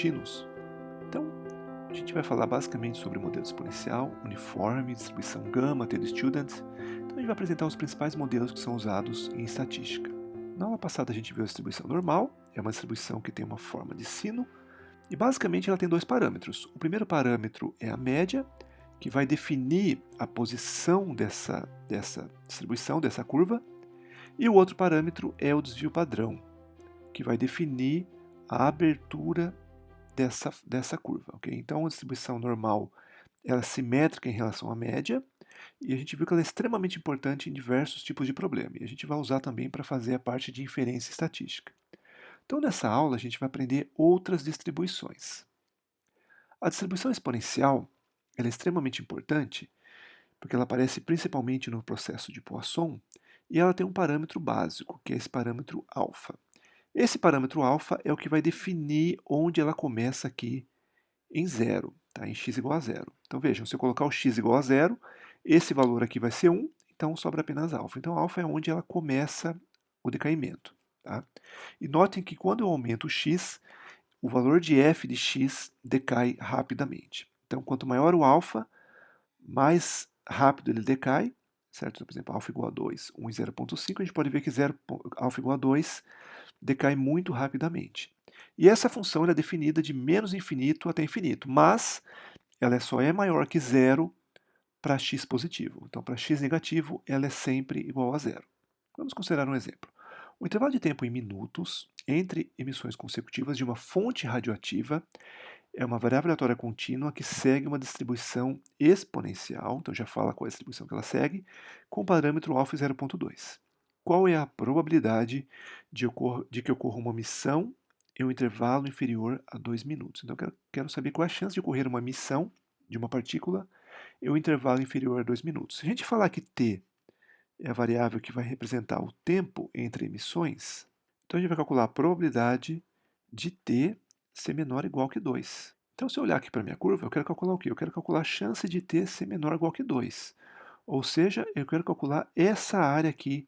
contínuos. Então, a gente vai falar basicamente sobre modelo exponencial, uniforme, distribuição gama, t-student. Então, a gente vai apresentar os principais modelos que são usados em estatística. Na aula passada, a gente viu a distribuição normal, é uma distribuição que tem uma forma de sino, e basicamente ela tem dois parâmetros. O primeiro parâmetro é a média, que vai definir a posição dessa distribuição, dessa curva, e o outro parâmetro é o desvio padrão, que vai definir a abertura dessa curva. Okay? Então, a distribuição normal ela é simétrica em relação à média, e a gente viu que ela é extremamente importante em diversos tipos de problema, e a gente vai usar também para fazer a parte de inferência estatística. Então, nessa aula, a gente vai aprender outras distribuições. A distribuição exponencial ela é extremamente importante, porque ela aparece principalmente no processo de Poisson, e ela tem um parâmetro básico, que é esse parâmetro alfa. Esse parâmetro alfa é o que vai definir onde ela começa aqui em zero, tá? Em x igual a zero. Então vejam, se eu colocar o x igual a zero, esse valor aqui vai ser 1, então sobra apenas alfa. Então alfa é onde ela começa o decaimento. Tá? E notem que quando eu aumento o x, o valor de f de x decai rapidamente. Então quanto maior o alfa, mais rápido ele decai, certo? Então, por exemplo, alfa igual a 2, 1 e 0,5, a gente pode ver que alfa igual a 2 decai muito rapidamente. E essa função é definida de menos infinito até infinito, mas ela só é maior que zero para x positivo. Então, para x negativo, ela é sempre igual a zero. Vamos considerar um exemplo. O intervalo de tempo em minutos entre emissões consecutivas de uma fonte radioativa é uma variável aleatória contínua que segue uma distribuição exponencial, então já fala qual é a distribuição que ela segue, com o parâmetro alfa 0,2. Qual é a probabilidade de que ocorra uma emissão em um intervalo inferior a 2 minutos? Então, eu quero saber qual é a chance de ocorrer uma emissão de uma partícula em um intervalo inferior a 2 minutos. Se a gente falar que t é a variável que vai representar o tempo entre emissões, então a gente vai calcular a probabilidade de t ser menor ou igual que 2. Então, se eu olhar aqui para a minha curva, eu quero calcular o quê? Eu quero calcular a chance de t ser menor ou igual que 2. Ou seja, eu quero calcular essa área aqui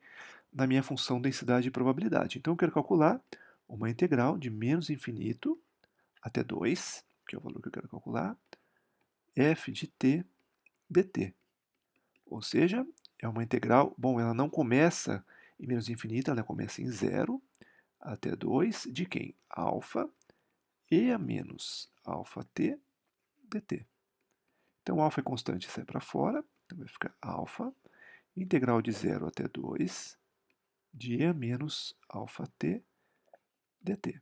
na minha função densidade de probabilidade. Então, eu quero calcular uma integral de menos infinito até 2, que é o valor que eu quero calcular, f de t dt. Ou seja, é uma integral, bom, ela não começa em menos infinito, ela começa em 0 até 2 de quem? Alfa e a menos alfa t dt. Então, alfa é constante, sai para fora, então vai ficar alfa, integral de 0 até 2 de e a menos alfa t dt.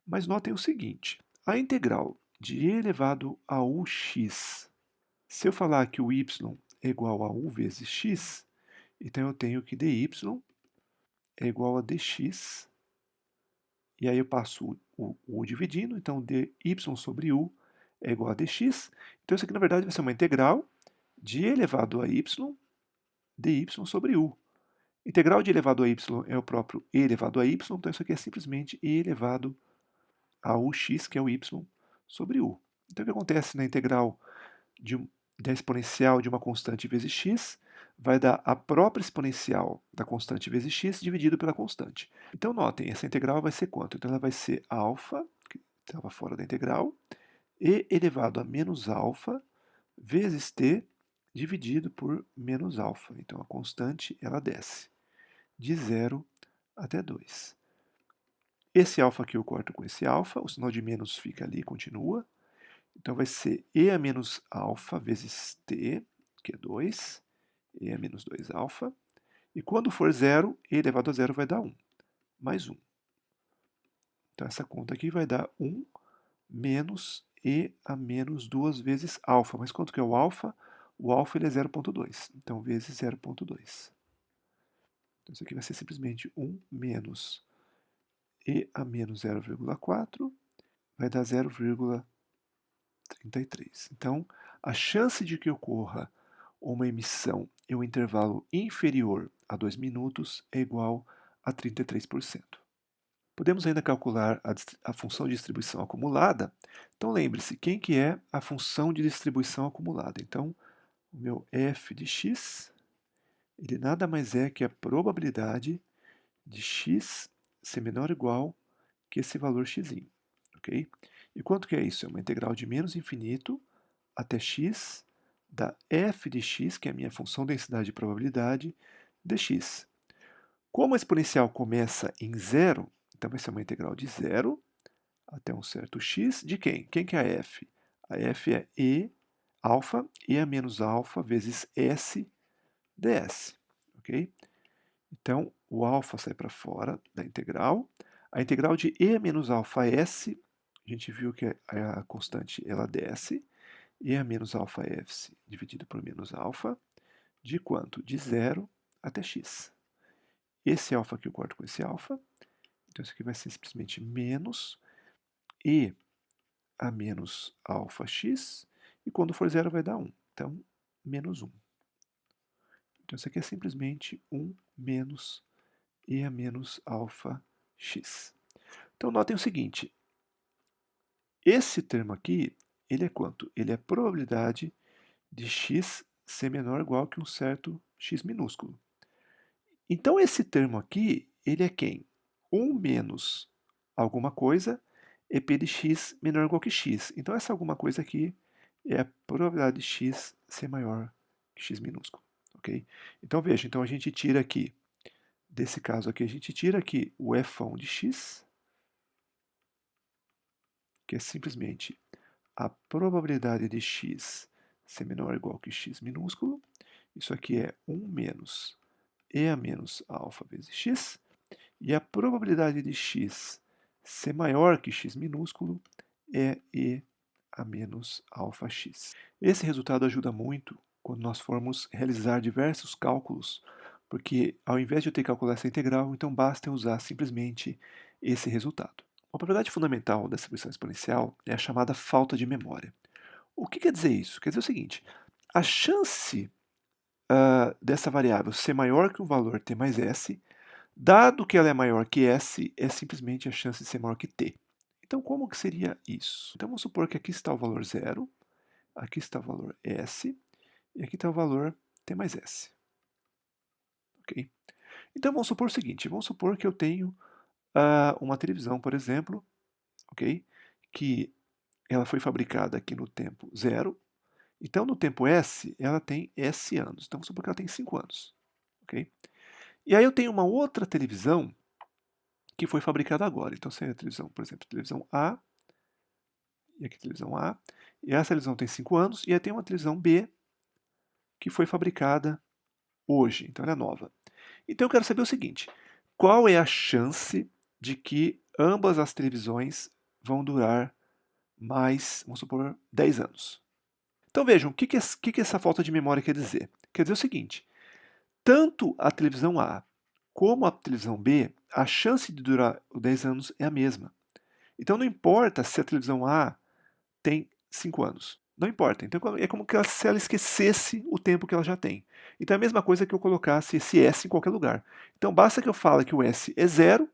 Mas notem o seguinte, a integral de e elevado a ux, se eu falar que o y é igual a u vezes x, então eu tenho que dy é igual a dx, e aí eu passo o u dividindo, então dy sobre u é igual a dx. Então isso aqui na verdade vai ser uma integral de e elevado a y dy sobre u. Integral de e elevado a y é o próprio e elevado a y, então isso aqui é simplesmente e elevado a ux, que é o y, sobre u. Então o que acontece na integral da exponencial de uma constante vezes x vai dar a própria exponencial da constante vezes x dividido pela constante. Então notem, essa integral vai ser quanto? Então ela vai ser alfa, que estava fora da integral, e elevado a menos alfa vezes t dividido por menos alfa. Então a constante ela desce de 0 até 2. Esse alfa aqui eu corto com esse alfa, o sinal de menos fica ali, continua. Então vai ser e a menos alfa vezes t, que é 2, e a menos 2 alfa. E quando for zero, e elevado a zero vai dar 1, mais 1. Então essa conta aqui vai dar 1 menos e a menos 2 vezes alfa. Mas quanto que é o alfa? O alfa ele é 0,2, então vezes 0,2. Então isso aqui vai ser simplesmente 1 menos e a menos 0,4 vai dar 0,33. Então, a chance de que ocorra uma emissão em um intervalo inferior a 2 minutos é igual a 33%. Podemos ainda calcular a função de distribuição acumulada. Então, lembre-se, quem que é a função de distribuição acumulada? Então, o meu f de x, ele nada mais é que a probabilidade de x ser menor ou igual que esse valor x, ok? E quanto que é isso? É uma integral de menos infinito até x da f de x, que é a minha função densidade de probabilidade, dx. Como a exponencial começa em zero, então vai ser uma integral de zero até um certo x de quem? Quem que é a f? A f é e alfa, e a menos alfa vezes s ds, ok? Então, o alfa sai para fora da integral. A integral de e menos alfa s, a gente viu que a constante ela desce, e a menos alfa s dividido por menos alfa, de quanto? De zero até x. Esse alfa aqui eu corto com esse alfa, então isso aqui vai ser simplesmente menos e a menos alfa x, e quando for zero vai dar 1. Então, menos 1. Então, isso aqui é simplesmente 1 menos e a menos alfa x. Então, notem o seguinte, esse termo aqui, ele é quanto? Ele é a probabilidade de x ser menor ou igual que um certo x minúsculo. Então, esse termo aqui, ele é quem? 1 menos alguma coisa é p de x menor ou igual que x. Então, essa alguma coisa aqui é a probabilidade de x ser maior que x minúsculo. Ok? Então, veja, então a gente tira aqui, desse caso aqui, a gente tira aqui o f1 de x, que é simplesmente a probabilidade de x ser menor ou igual que x minúsculo. Isso aqui é 1 menos e a menos alfa vezes x. E a probabilidade de x ser maior que x minúsculo é e a menos alfa x. Esse resultado ajuda muito quando nós formos realizar diversos cálculos, porque ao invés de eu ter que calcular essa integral, então basta eu usar simplesmente esse resultado. Uma propriedade fundamental dessa expressão exponencial é a chamada falta de memória. O que quer dizer isso? Quer dizer o seguinte, a chance dessa variável ser maior que um valor t mais s, dado que ela é maior que s, é simplesmente a chance de ser maior que t. Então, como que seria isso? Então, vamos supor que aqui está o valor zero, aqui está o valor s, e aqui está o valor t mais s. Ok? Então, vamos supor o seguinte, vamos supor que eu tenho uma televisão, por exemplo, ok? Que ela foi fabricada aqui no tempo zero. Então, no tempo S, ela tem S anos. Então, vamos supor que ela tem 5 anos. Ok? E aí eu tenho uma outra televisão que foi fabricada agora. Então, se é a televisão, por exemplo, televisão A, e aqui televisão A, e essa televisão tem 5 anos, e aí tem uma televisão B que foi fabricada hoje. Então, ela é nova. Então, eu quero saber o seguinte, qual é a chance de que ambas as televisões vão durar mais, vamos supor, 10 anos? Então, vejam, o que essa falta de memória quer dizer? Quer dizer o seguinte, tanto a televisão A como a televisão B, a chance de durar os 10 anos é a mesma. Então não importa se a televisão A tem 5 anos. Não importa. Então é como se ela esquecesse o tempo que ela já tem. Então é a mesma coisa que eu colocasse esse S em qualquer lugar. Então basta que eu fale que o S é zero,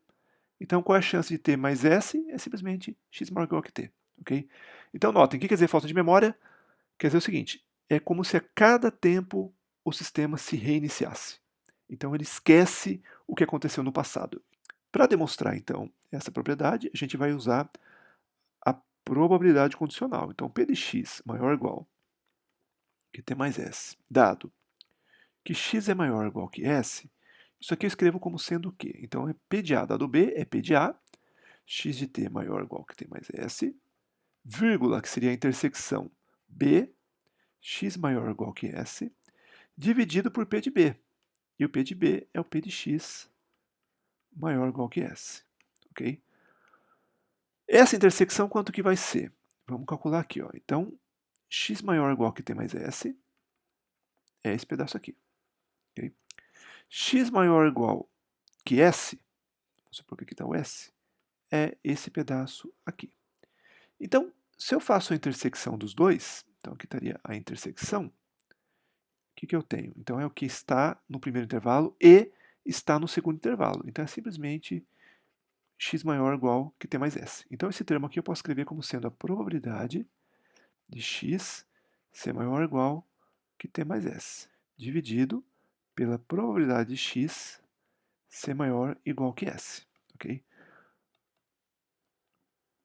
então qual é a chance de ter mais S? É simplesmente x maior ou igual que t. Okay? Então notem, o que quer dizer falta de memória? Quer dizer o seguinte, é como se a cada tempo o sistema se reiniciasse. Então ele esquece o que aconteceu no passado. Para demonstrar, então, essa propriedade, a gente vai usar a probabilidade condicional. Então, P de x maior ou igual que t mais s, dado que x é maior ou igual que s, isso aqui eu escrevo como sendo o quê? Então, é P de A dado B é P de A, x de t maior ou igual que t mais s, vírgula, que seria a intersecção B, x maior ou igual que s, dividido por P de B. E o P de B é o P de x maior ou igual que S. Ok? Essa intersecção, quanto que vai ser? Vamos calcular aqui. Ó. Então, x maior ou igual que t mais S é esse pedaço aqui. Okay? X maior ou igual que S, vamos supor que aqui está o S, é esse pedaço aqui. Então, se eu faço a intersecção dos dois, então aqui estaria a intersecção, o que eu tenho? Então, é o que está no primeiro intervalo e está no segundo intervalo. Então, é simplesmente x maior ou igual que t mais s. Então, esse termo aqui eu posso escrever como sendo a probabilidade de x ser maior ou igual que t mais s, dividido pela probabilidade de x ser maior ou igual que s. Okay?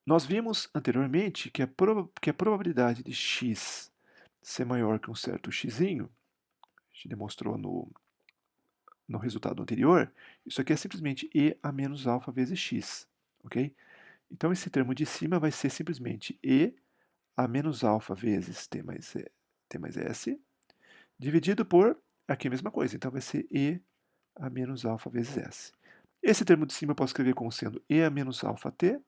Nós vimos anteriormente que a probabilidade de x ser maior que um certo xzinho, a gente demonstrou no resultado anterior, isso aqui é simplesmente e a menos alfa vezes x, ok? Então, esse termo de cima vai ser simplesmente e a menos alfa vezes t mais s, dividido por, aqui a mesma coisa, então vai ser e a menos alfa vezes s. Esse termo de cima eu posso escrever como sendo e a menos alfa t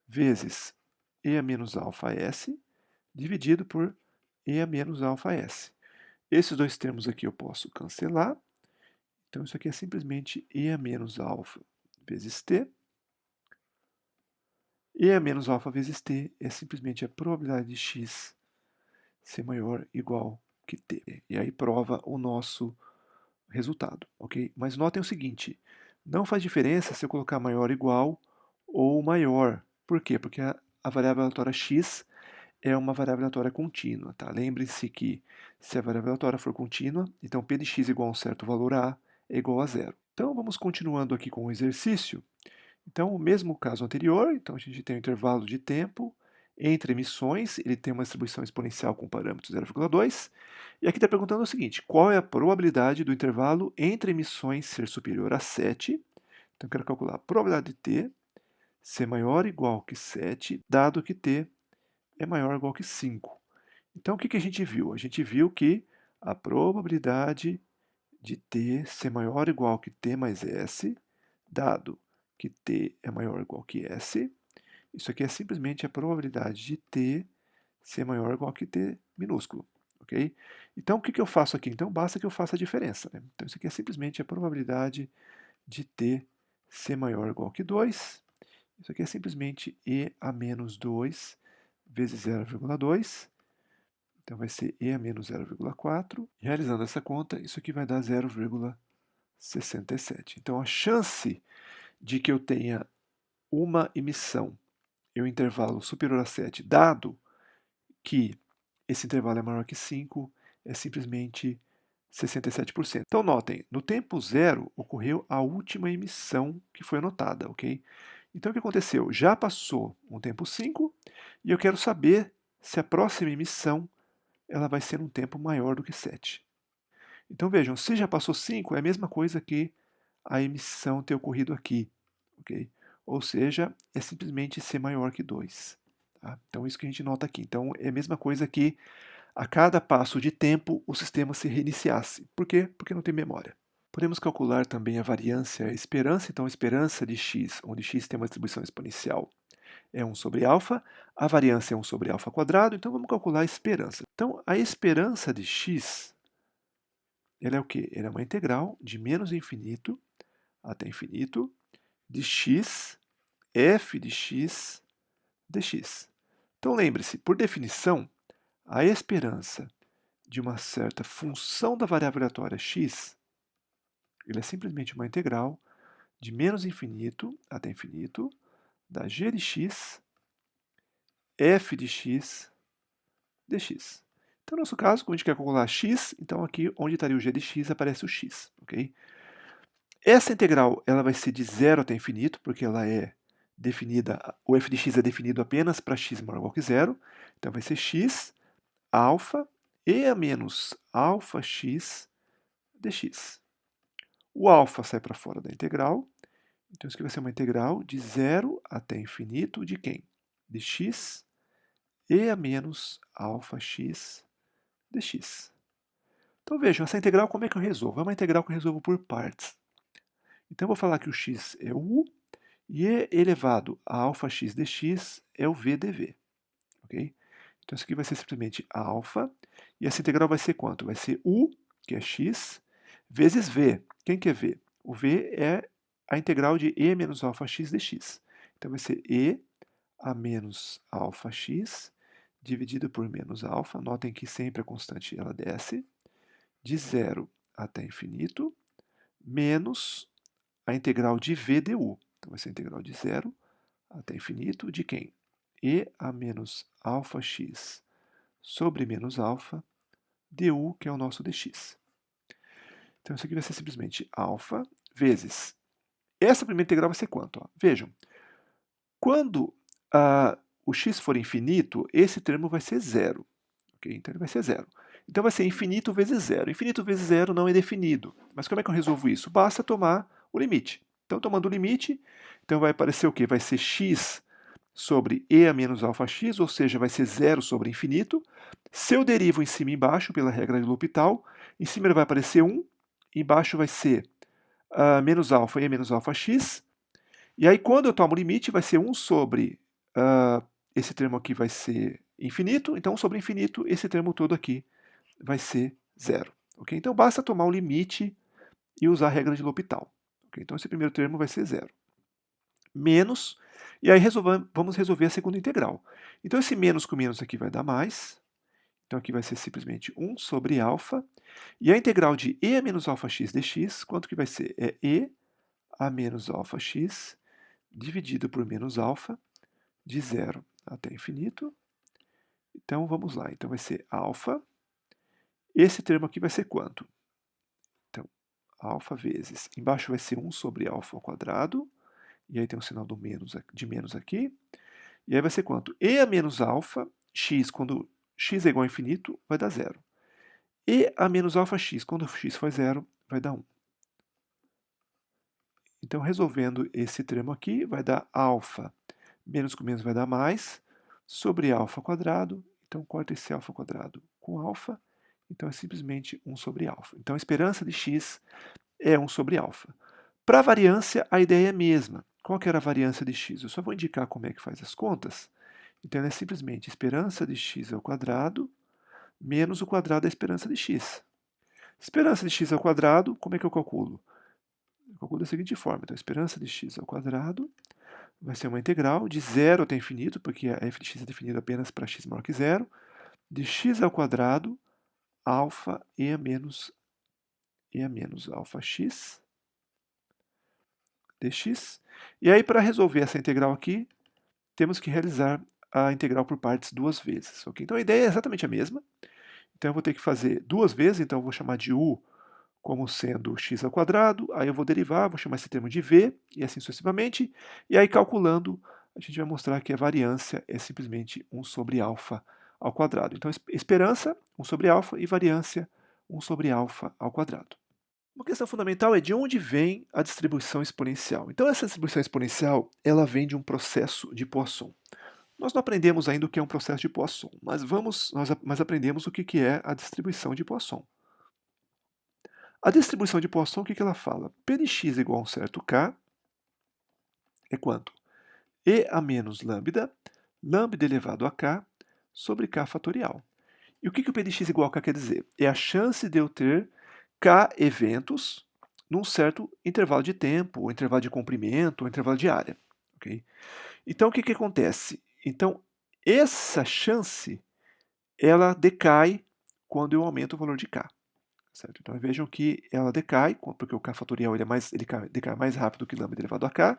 vezes e a menos alfa s, dividido por e a menos alfa s. Esses dois termos aqui eu posso cancelar, então isso aqui é simplesmente e a menos alfa vezes t, e a menos alfa vezes t é simplesmente a probabilidade de x ser maior ou igual que t. E aí prova o nosso resultado, ok? Mas notem o seguinte, não faz diferença se eu colocar maior ou igual ou maior. Por quê? Porque a variável aleatória x é uma variável aleatória contínua, tá? Lembre-se que se a variável aleatória for contínua, então p de x igual a um certo valor a é igual a zero. Então vamos continuando aqui com o exercício. Então, o mesmo caso anterior, então a gente tem um intervalo de tempo entre emissões, ele tem uma distribuição exponencial com parâmetro 0,2, e aqui está perguntando o seguinte, qual é a probabilidade do intervalo entre emissões ser superior a 7? Então, eu quero calcular a probabilidade de t ser maior ou igual que 7, dado que t é maior ou igual que 5. Então, o que a gente viu? A gente viu que a probabilidade de t ser maior ou igual que t mais s, dado que t é maior ou igual que s, isso aqui é simplesmente a probabilidade de t ser maior ou igual que t minúsculo, ok? Então, o que eu faço aqui? Então, basta que eu faça a diferença, né? Então, isso aqui é simplesmente a probabilidade de t ser maior ou igual que 2. Isso aqui é simplesmente e a menos 2 vezes 0,2. Então, vai ser e a menos 0,4. Realizando essa conta, isso aqui vai dar 0,67. Então, a chance de que eu tenha uma emissão em um intervalo superior a 7, dado que esse intervalo é maior que 5, é simplesmente 67%. Então, notem, no tempo zero ocorreu a última emissão que foi anotada, ok? Então, o que aconteceu? Já passou um tempo 5 e eu quero saber se a próxima emissão ela vai ser um tempo maior do que 7. Então, vejam, se já passou 5, é a mesma coisa que a emissão ter ocorrido aqui, ok? Ou seja, é simplesmente ser maior que 2. Tá? Então, isso que a gente nota aqui. Então, é a mesma coisa que a cada passo de tempo o sistema se reiniciasse. Por quê? Porque não tem memória. Podemos calcular também a variância esperança. Então, a esperança de x, onde x tem uma distribuição exponencial, é 1 sobre alfa. A variância é 1 sobre alfa quadrado. Então, vamos calcular a esperança. Então, a esperança de x, ela é o quê? Ela é uma integral de menos infinito até infinito de x, f de x, dx. Então, lembre-se, por definição, a esperança de uma certa função da variável aleatória x, ele é simplesmente uma integral de menos infinito até infinito da g de x, f de x, dx. Então, no nosso caso, como a gente quer calcular x, então aqui onde estaria o g de x aparece o x, ok? Essa integral ela vai ser de 0 até infinito, porque ela é definida, o f de x é definido apenas para x maior ou igual que zero, então vai ser x alfa e a menos alfa x dx. O alfa sai para fora da integral, então isso aqui vai ser uma integral de 0 até infinito de quem? De x e a menos alfa x dx. Então vejam, essa integral como é que eu resolvo? É uma integral que eu resolvo por partes. Então eu vou falar que o x é o u e e elevado a alfa x dx é o v dv. Ok? Então isso aqui vai ser simplesmente alfa, e essa integral vai ser quanto? Vai ser u, que é x, vezes v. Quem que é v? O v é a integral de e menos alfa x dx. Então vai ser e a menos alfa x dividido por menos alfa. Notem que sempre a constante ela desce, de 0 até infinito, menos a integral de v du. Então vai ser a integral de 0 até infinito de quem? E a menos alfa x sobre menos alfa du, que é o nosso dx. Então, isso aqui vai ser simplesmente alfa vezes. Essa primeira integral vai ser quanto? Ó? Vejam, Quando o x for infinito, esse termo vai ser zero. Okay? Então ele vai ser zero. Então vai ser infinito vezes zero. Infinito vezes zero não é definido. Mas como é que eu resolvo isso? Basta tomar o limite. Então, tomando o limite, então vai aparecer o quê? Vai ser x sobre e a menos alfa x, ou seja, vai ser zero sobre infinito. Se eu derivo em cima e embaixo, pela regra de L'Hopital, em cima ele vai aparecer 1, embaixo vai ser menos alfa e a menos alfa x. E aí, quando eu tomo o limite, vai ser 1 sobre esse termo aqui vai ser infinito, então 1 sobre infinito, esse termo todo aqui vai ser zero. Okay? Então, basta tomar o limite e usar a regra de L'Hopital. Okay? Então, esse primeiro termo vai ser zero. Menos, e aí vamos resolver a segunda integral. Então, esse menos com menos aqui vai dar mais. Então, aqui vai ser simplesmente 1 sobre alfa. E a integral de e a menos alfa x dx, quanto que vai ser? É e a menos alfa x dividido por menos alfa, de zero até infinito. Então, vamos lá. Então, vai ser alfa. Esse termo aqui vai ser quanto? Então, alfa vezes, embaixo vai ser 1 sobre alfa ao quadrado, e aí tem um sinal do menos, de menos aqui, e aí vai ser quanto? E a menos alfa, x, quando x é igual a infinito, vai dar zero. E a menos alfa x, quando x for zero, vai dar 1. Então, resolvendo esse termo aqui, vai dar alfa, menos com menos vai dar mais, sobre alfa ao quadrado, então corta esse alfa ao quadrado com alfa, então é simplesmente 1 sobre alfa. Então, a esperança de x é 1 sobre alfa. Para a variância, a ideia é a mesma. Qual que era a variância de x? Eu só vou indicar como é que faz as contas. Então, é simplesmente esperança de x ao quadrado menos o quadrado da esperança de x. Esperança de x ao quadrado, como é que eu calculo? Eu calculo da seguinte forma. Então, a esperança de x ao quadrado vai ser uma integral de zero até infinito, porque a f de x é definida apenas para x maior que zero, de x ao quadrado, alfa e a menos alfa x dx. E aí, para resolver essa integral aqui, temos que realizar a integral por partes duas vezes. Okay? Então, a ideia é exatamente a mesma. Então, eu vou ter que fazer duas vezes, então eu vou chamar de u como sendo x ao quadrado, aí eu vou derivar, vou chamar esse termo de v, e assim sucessivamente. E aí, calculando, a gente vai mostrar que a variância é simplesmente 1 sobre alfa ao quadrado. Então, esperança, 1 sobre alfa, e variância, 1 sobre alfa ao quadrado. Uma questão fundamental é de onde vem a distribuição exponencial. Então, essa distribuição exponencial, ela vem de um processo de Poisson. Nós não aprendemos ainda o que é um processo de Poisson, mas aprendemos o que é a distribuição de Poisson. A distribuição de Poisson, o que ela fala? P de x igual a um certo k é quanto? E a menos lambda, lambda elevado a k, sobre k fatorial. E o que o P de x igual a k quer dizer? É a chance de eu ter k eventos num certo intervalo de tempo, ou intervalo de comprimento, ou intervalo de área. Okay? Então, o que acontece? Então, essa chance, ela decai quando eu aumento o valor de k. Certo? Então, vejam que ela decai, porque o k fatorial ele decai mais rápido que lambda elevado a k.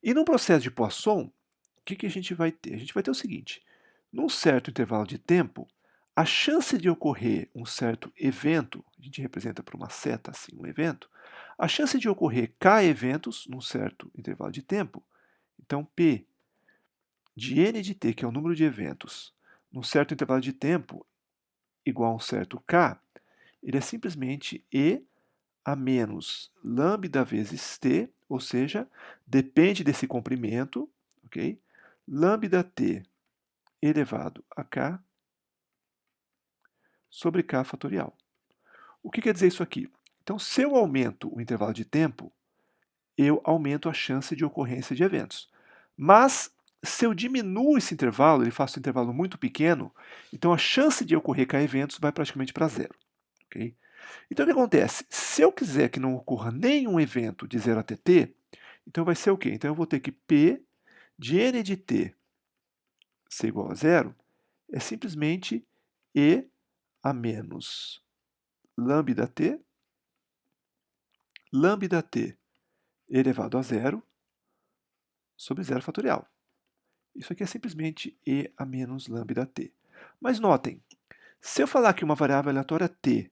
E no processo de Poisson, o que a gente vai ter? A gente vai ter o seguinte, num certo intervalo de tempo, a chance de ocorrer um certo evento, a gente representa por uma seta assim um evento, a chance de ocorrer k eventos num certo intervalo de tempo, então P de n de t, que é o número de eventos, num certo intervalo de tempo igual a um certo k, ele é simplesmente E a menos lambda vezes t, ou seja, depende desse comprimento, ok? Lambda t elevado a k sobre k fatorial. O que quer dizer isso aqui? Então, se eu aumento o intervalo de tempo, eu aumento a chance de ocorrência de eventos. Mas, se eu diminuo esse intervalo, ele faço um intervalo muito pequeno, então a chance de ocorrer k eventos vai praticamente para zero. Okay? Então, o que acontece? Se eu quiser que não ocorra nenhum evento de 0 até t, então vai ser o quê? Então, eu vou ter que P de n de t ser igual a zero é simplesmente E a menos lambda t elevado a zero sobre zero fatorial. Isso aqui é simplesmente E a menos lambda t. Mas notem, se eu falar que uma variável aleatória t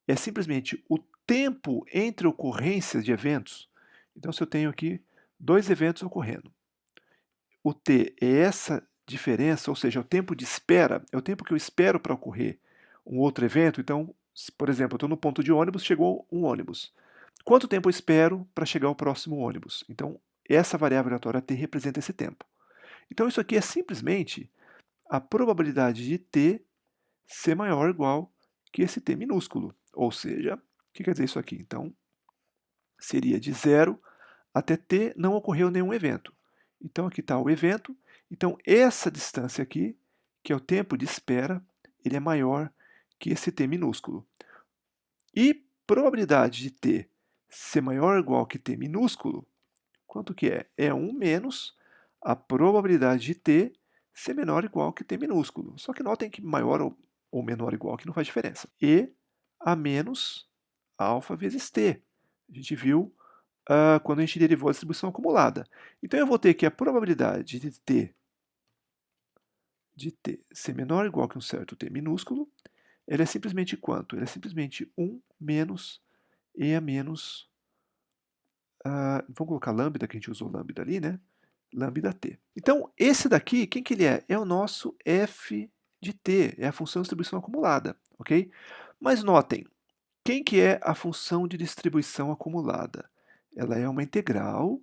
é simplesmente o tempo entre ocorrências de eventos, então se eu tenho aqui dois eventos ocorrendo, o t é essa diferença, ou seja, o tempo de espera, é o tempo que eu espero para ocorrer um outro evento. Então, por exemplo, eu estou no ponto de ônibus, chegou um ônibus. Quanto tempo eu espero para chegar ao próximo ônibus? Então, essa variável aleatória t representa esse tempo. Então, isso aqui é simplesmente a probabilidade de t ser maior ou igual que esse t minúsculo. Ou seja, o que quer dizer isso aqui? Então, seria de 0 até t não ocorreu nenhum evento. Então, aqui está o evento. Então, essa distância aqui, que é o tempo de espera, ele é maior que esse t minúsculo. E probabilidade de t ser maior ou igual que t minúsculo, quanto que é? É 1 menos a probabilidade de t ser menor ou igual que t minúsculo. Só que notem que maior ou menor ou igual que não faz diferença. E a menos alfa vezes t. A gente viu quando a gente derivou a distribuição acumulada. Então, eu vou ter que a probabilidade de t ser menor ou igual que um certo t minúsculo, ela é simplesmente quanto? Ela é simplesmente 1 menos e a menos, vamos colocar lambda, que a gente usou lambda ali, né? Lambda t. Então, esse daqui, quem que ele é? É o nosso f de t, é a função de distribuição acumulada, ok? Mas notem, quem que é a função de distribuição acumulada? Ela é uma integral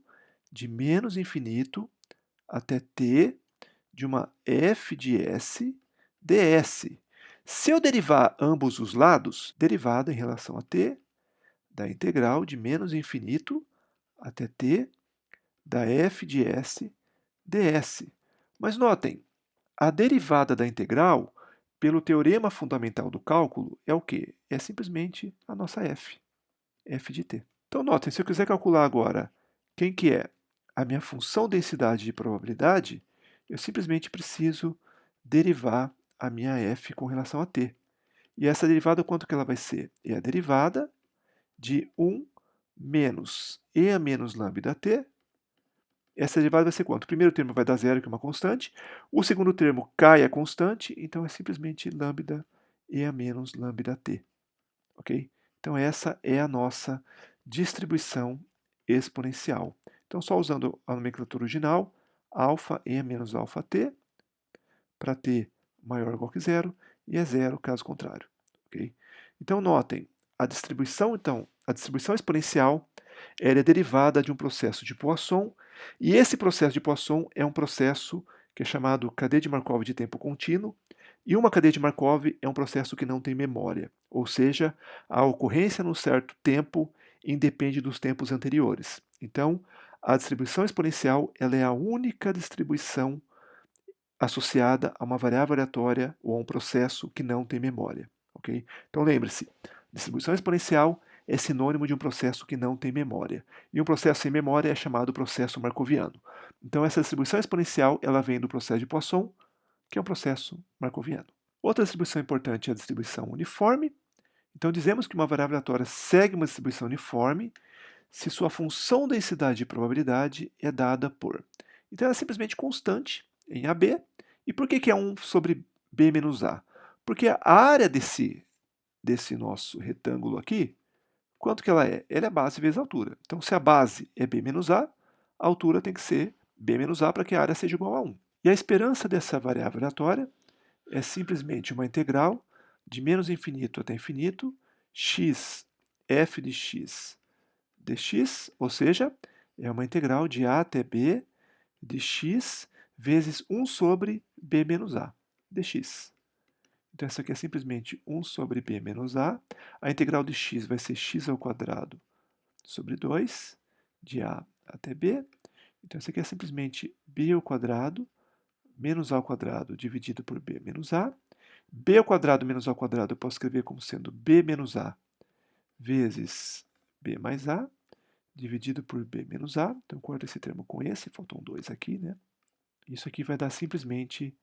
de menos infinito até t de uma f de s ds. Se eu derivar ambos os lados, derivada em relação a t da integral de menos infinito até t da f de s ds. Mas notem, a derivada da integral, pelo teorema fundamental do cálculo, é o quê? É simplesmente a nossa f de t. Então notem, se eu quiser calcular agora quem que é a minha função densidade de probabilidade, eu simplesmente preciso derivar a minha f com relação a t. E essa derivada, quanto que ela vai ser? É a derivada de 1 menos e a menos lambda t. Essa derivada vai ser quanto? O primeiro termo vai dar zero, que é uma constante. O segundo termo cai a constante, então é simplesmente lambda e a menos lambda t. Ok? Então essa é a nossa distribuição exponencial. Então, só usando a nomenclatura original, alfa e menos alfa t, para t maior ou igual que zero, e é zero caso contrário. Okay? Então, notem, a distribuição exponencial ela é derivada de um processo de Poisson, e esse processo de Poisson é um processo que é chamado cadeia de Markov de tempo contínuo, e uma cadeia de Markov é um processo que não tem memória, ou seja, a ocorrência num certo tempo independe dos tempos anteriores. Então, a distribuição exponencial ela é a única distribuição associada a uma variável aleatória ou a um processo que não tem memória. Okay? Então, lembre-se, distribuição exponencial é sinônimo de um processo que não tem memória. E um processo sem memória é chamado processo marcoviano. Então, essa distribuição exponencial ela vem do processo de Poisson, que é um processo marcoviano. Outra distribuição importante é a distribuição uniforme. Então, dizemos que uma variável aleatória segue uma distribuição uniforme se sua função densidade de probabilidade é dada por. Então, ela é simplesmente constante em AB. E por que é 1 sobre B menos A? Porque a área desse nosso retângulo aqui, quanto que ela é? Ela é a base vezes a altura. Então, se a base é B menos A altura tem que ser B menos A para que a área seja igual a 1. E a esperança dessa variável aleatória é simplesmente uma integral de menos infinito até infinito, x f de x dx, ou seja, é uma integral de a até b de x vezes 1 sobre b menos a dx. Então, essa aqui é simplesmente 1 sobre b menos a. A integral de x vai ser x ao quadrado sobre 2, de a até b. Então, essa aqui é simplesmente b ao quadrado menos a ao quadrado dividido por b menos a. B ao quadrado menos a ao quadrado eu posso escrever como sendo b menos a vezes b mais a, dividido por b menos a. Então, corta esse termo com esse, faltam 2 aqui, né? Isso aqui vai dar simplesmente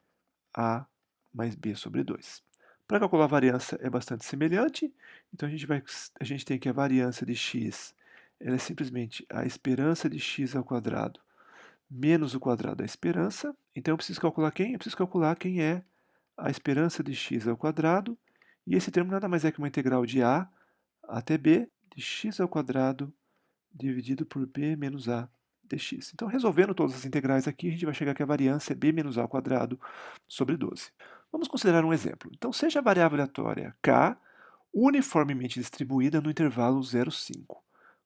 a mais b sobre 2. Para calcular a variância é bastante semelhante, então a gente tem que a variância de x ela é simplesmente a esperança de x ao quadrado menos o quadrado da esperança. Então eu preciso calcular quem? Eu preciso calcular quem é a esperança de x ao quadrado, e esse termo nada mais é que uma integral de a até b de x ao quadrado dividido por b menos a dx. Então, resolvendo todas as integrais aqui, a gente vai chegar que a variância é b menos a ao quadrado sobre 12. Vamos considerar um exemplo. Então, seja a variável aleatória k uniformemente distribuída no intervalo 0,5.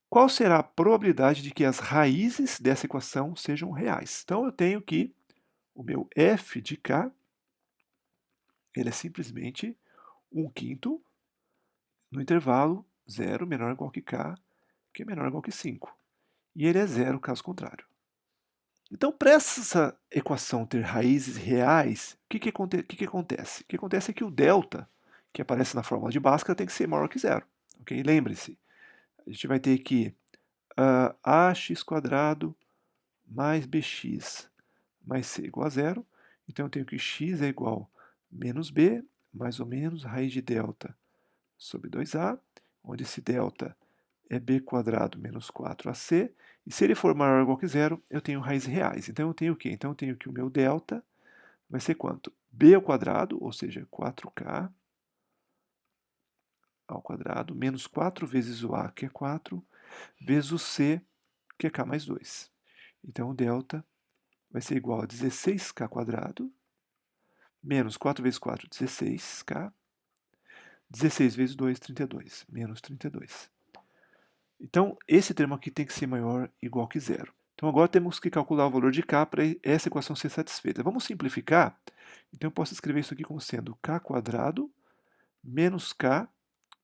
Qual será a probabilidade de que as raízes dessa equação sejam reais? Então, eu tenho que o meu f de k, ele é simplesmente 1/5 no intervalo 0 menor ou igual que k, que é menor ou igual que 5. E ele é zero caso contrário. Então, para essa equação ter raízes reais, o que acontece? O que acontece é que o delta, que aparece na fórmula de Bhaskara, tem que ser maior que zero. Okay? Lembre-se, a gente vai ter que ax² mais bx mais c igual a zero. Então, eu tenho que x é igual a menos b, mais ou menos raiz de delta sobre 2a, onde esse delta é b² menos 4ac, e se ele for maior ou igual que zero, eu tenho raízes reais. Então, eu tenho o quê? Então, eu tenho que o meu delta vai ser quanto? b ao quadrado, ou seja, 4k ao quadrado, menos 4 vezes o a, que é 4, vezes o c, que é k mais 2. Então, o delta vai ser igual a 16k², menos 4 vezes 4, 16k, 16 vezes 2, 32, menos 32. Então, esse termo aqui tem que ser maior ou igual que zero. Então, agora temos que calcular o valor de k para essa equação ser satisfeita. Vamos simplificar? Então, eu posso escrever isso aqui como sendo k² menos k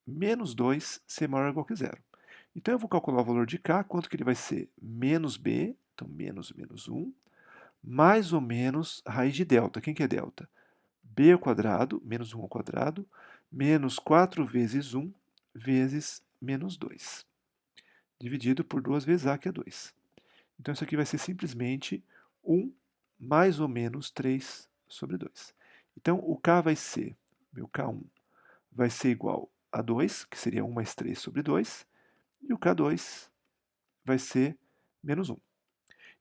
menos 2 ser maior ou igual que zero. Então, eu vou calcular o valor de k, quanto que ele vai ser? Menos b, então menos 1, mais ou menos raiz de delta. Quem que é delta? b ao quadrado, menos 1 ao quadrado, menos 4 vezes 1, vezes menos 2. Dividido por 2 vezes a, que é 2. Então, isso aqui vai ser simplesmente 1 mais ou menos 3 sobre 2. Então, o k vai ser, meu k1, vai ser igual a 2, que seria 1 mais 3 sobre 2, e o k2 vai ser menos 1.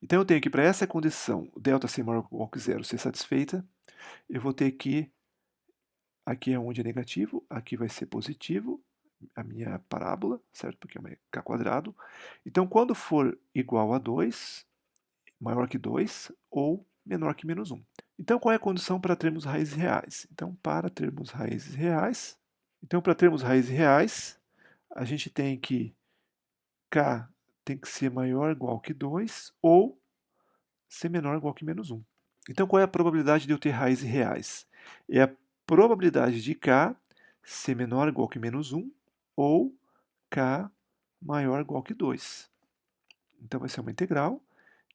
Então, eu tenho que, para essa condição, o delta ser maior ou igual que zero ser satisfeita, eu vou ter que, aqui é onde é negativo, aqui vai ser positivo, a minha parábola, certo? Porque é k². Então, quando for igual a 2, maior que 2 ou menor que menos 1. Então, qual é a condição para termos raízes reais? Então, para termos raízes reais, a gente tem que k tem que ser maior ou igual que 2 ou ser menor ou igual que menos 1. Então, qual é a probabilidade de eu ter raízes reais? É a probabilidade de k ser menor ou igual que menos 1 ou k maior ou igual que 2. Então, vai ser uma integral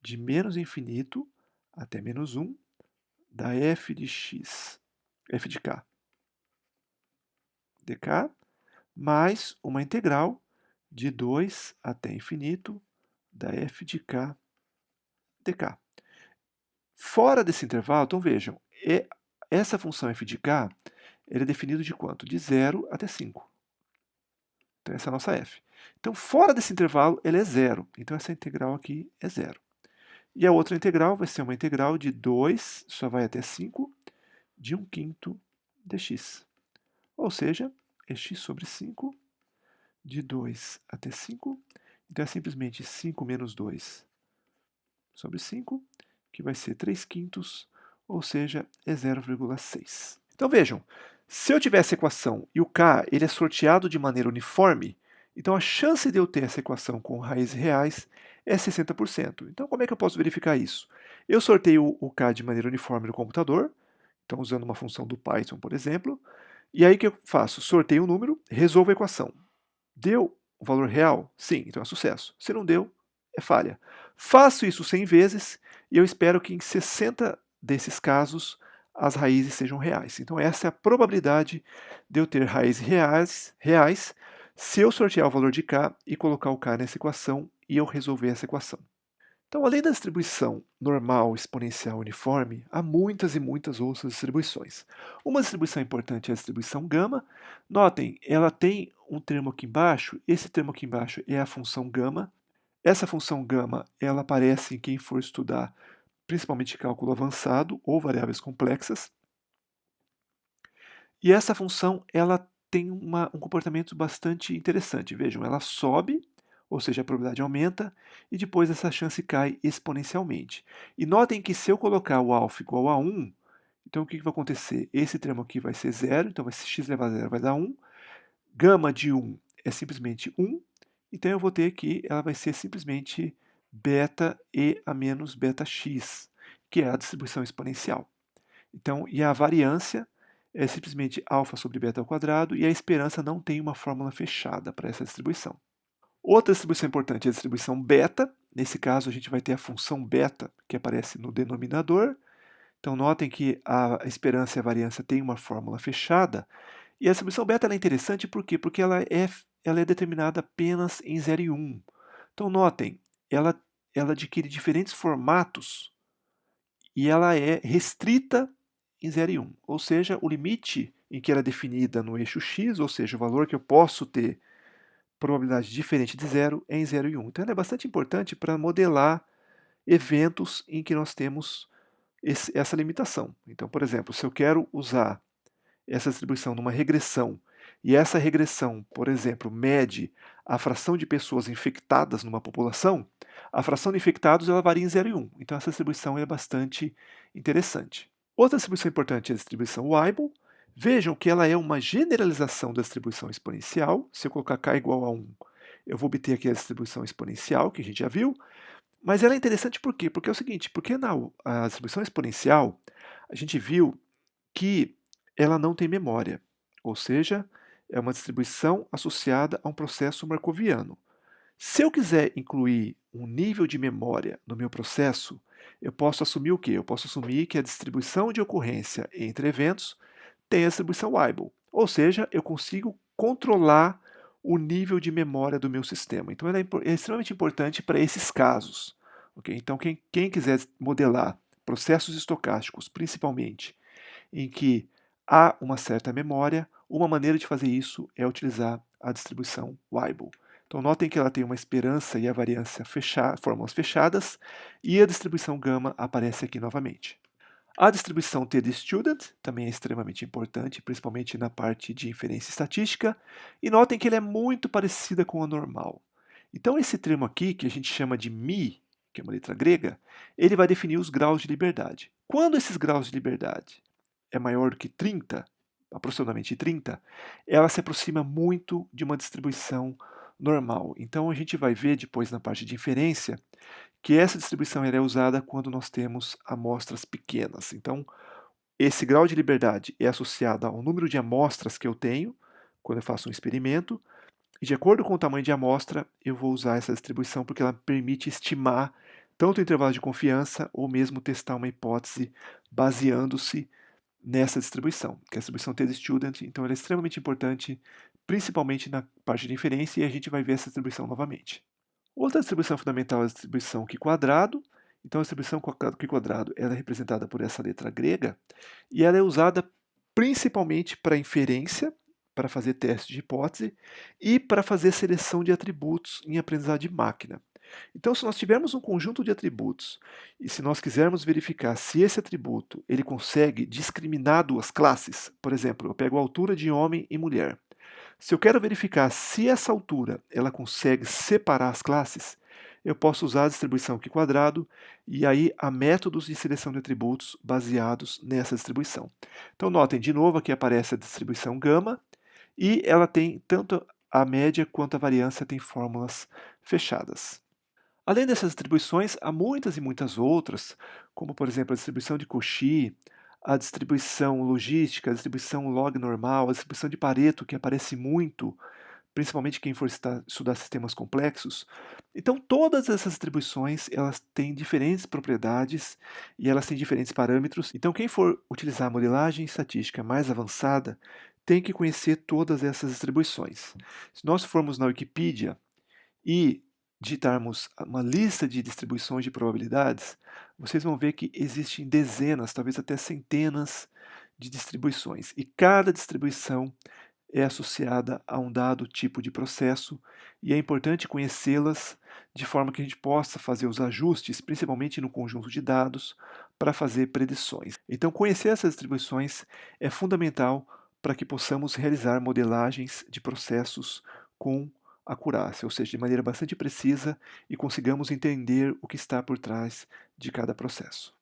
de menos infinito até menos 1 da f de x, f de k, dk, mais uma integral de 2 até infinito da f de k, dk. Fora desse intervalo, então vejam, essa função f de k ele é definido de quanto? De 0 até 5. Então, essa é a nossa f. Então, fora desse intervalo, ele é zero. Então, essa integral aqui é zero. E a outra integral vai ser uma integral de 2, só vai até 5, de 1/5 dx. Ou seja, é x sobre 5, de 2 até 5. Então, é simplesmente 5 menos 2 sobre 5, que vai ser 3/5, ou seja, é 0,6. Então, vejam, se eu tiver essa equação e o k ele é sorteado de maneira uniforme, então a chance de eu ter essa equação com raízes reais é 60%. Então, como é que eu posso verificar isso? Eu sorteio o k de maneira uniforme no computador, então usando uma função do Python, por exemplo, e aí o que eu faço? Sorteio o número, resolvo a equação. Deu o valor real? Sim, então é sucesso. Se não deu, é falha. Faço isso 100 vezes e eu espero que em 60 desses casos as raízes sejam reais. Então essa é a probabilidade de eu ter raízes reais se eu sortear o valor de k e colocar o k nessa equação e eu resolver essa equação. Então, além da distribuição normal, exponencial, uniforme, há muitas e muitas outras distribuições. Uma distribuição importante é a distribuição gama. Notem, ela tem um termo aqui embaixo. Esse termo aqui embaixo é a função gama. Essa função gama, ela aparece em quem for estudar principalmente cálculo avançado ou variáveis complexas. E essa função, ela tem um comportamento bastante interessante. Vejam, ela sobe ou seja, a probabilidade aumenta, e depois essa chance cai exponencialmente. E notem que se eu colocar o alfa igual a 1, então o que vai acontecer? Esse termo aqui vai ser zero, então vai ser x elevado a zero vai dar 1. Gama de 1 é simplesmente 1, então eu vou ter que ela vai ser simplesmente beta e a menos beta x, que é a distribuição exponencial. Então, e a variância é simplesmente alfa sobre beta ao quadrado, e a esperança não tem uma fórmula fechada para essa distribuição. Outra distribuição importante é a distribuição beta. Nesse caso, a gente vai ter a função beta, que aparece no denominador. Então, notem que a esperança e a variância têm uma fórmula fechada. E a distribuição beta é interessante por quê? Porque ela é determinada apenas em 0 e 1. Então, notem, ela adquire diferentes formatos e ela é restrita em 0 e 1. Ou seja, o limite em que ela é definida no eixo x, ou seja, o valor que eu posso ter probabilidade diferente de zero é em 0 e 1. Então, ela é bastante importante para modelar eventos em que nós temos essa limitação. Então, por exemplo, se eu quero usar essa distribuição numa regressão e essa regressão, por exemplo, mede a fração de pessoas infectadas numa população, a fração de infectados ela varia em 0 e 1. Então, essa distribuição é bastante interessante. Outra distribuição importante é a distribuição Weibull. Vejam que ela é uma generalização da distribuição exponencial. Se eu colocar k igual a 1, eu vou obter aqui a distribuição exponencial, que a gente já viu. Mas ela é interessante por quê? Porque é o seguinte, porque na a distribuição exponencial, a gente viu que ela não tem memória, ou seja, é uma distribuição associada a um processo marcoviano. Se eu quiser incluir um nível de memória no meu processo, eu posso assumir o quê? Eu posso assumir que a distribuição de ocorrência entre eventos tem a distribuição Weibull, ou seja, eu consigo controlar o nível de memória do meu sistema. Então, ela é extremamente importante para esses casos. Okay? Então, quem quiser modelar processos estocásticos, principalmente, em que há uma certa memória, uma maneira de fazer isso é utilizar a distribuição Weibull. Então, notem que ela tem uma esperança e a variância fórmulas fechadas, e a distribuição gama aparece aqui novamente. A distribuição T de Student também é extremamente importante, principalmente na parte de inferência estatística, e notem que ela é muito parecida com a normal. Então, esse termo aqui, que a gente chama de mi, que é uma letra grega, ele vai definir os graus de liberdade. Quando esses graus de liberdade é maior do que 30, aproximadamente 30, ela se aproxima muito de uma distribuição normal. Então, a gente vai ver depois na parte de inferência que essa distribuição é usada quando nós temos amostras pequenas. Então, esse grau de liberdade é associado ao número de amostras que eu tenho quando eu faço um experimento, e de acordo com o tamanho de amostra, eu vou usar essa distribuição porque ela permite estimar tanto o intervalo de confiança ou mesmo testar uma hipótese baseando-se nessa distribuição, que é a distribuição t-student. Então, ela é extremamente importante, principalmente na parte de inferência, e a gente vai ver essa distribuição novamente. Outra distribuição fundamental é a distribuição Q-quadrado. Então, a distribuição Q-quadrado ela é representada por essa letra grega e ela é usada principalmente para inferência, para fazer teste de hipótese e para fazer seleção de atributos em aprendizado de máquina. Então, se nós tivermos um conjunto de atributos e se nós quisermos verificar se esse atributo ele consegue discriminar duas classes, por exemplo, eu pego a altura de homem e mulher. Se eu quero verificar se essa altura ela consegue separar as classes, eu posso usar a distribuição Q-quadrado e aí há métodos de seleção de atributos baseados nessa distribuição. Então notem, de novo aqui aparece a distribuição gama e ela tem tanto a média quanto a variância tem fórmulas fechadas. Além dessas distribuições, há muitas e muitas outras, como por exemplo a distribuição de Cauchy, a distribuição logística, a distribuição log normal, a distribuição de Pareto, que aparece muito, principalmente quem for estudar sistemas complexos. Então, todas essas distribuições, elas têm diferentes propriedades e elas têm diferentes parâmetros. Então, quem for utilizar a modelagem estatística mais avançada, tem que conhecer todas essas distribuições. Se nós formos na Wikipedia e digitarmos uma lista de distribuições de probabilidades, vocês vão ver que existem dezenas, talvez até centenas de distribuições. E cada distribuição é associada a um dado tipo de processo e é importante conhecê-las de forma que a gente possa fazer os ajustes, principalmente no conjunto de dados, para fazer predições. Então, conhecer essas distribuições é fundamental para que possamos realizar modelagens de processos com acurácia, ou seja, de maneira bastante precisa e consigamos entender o que está por trás de cada processo.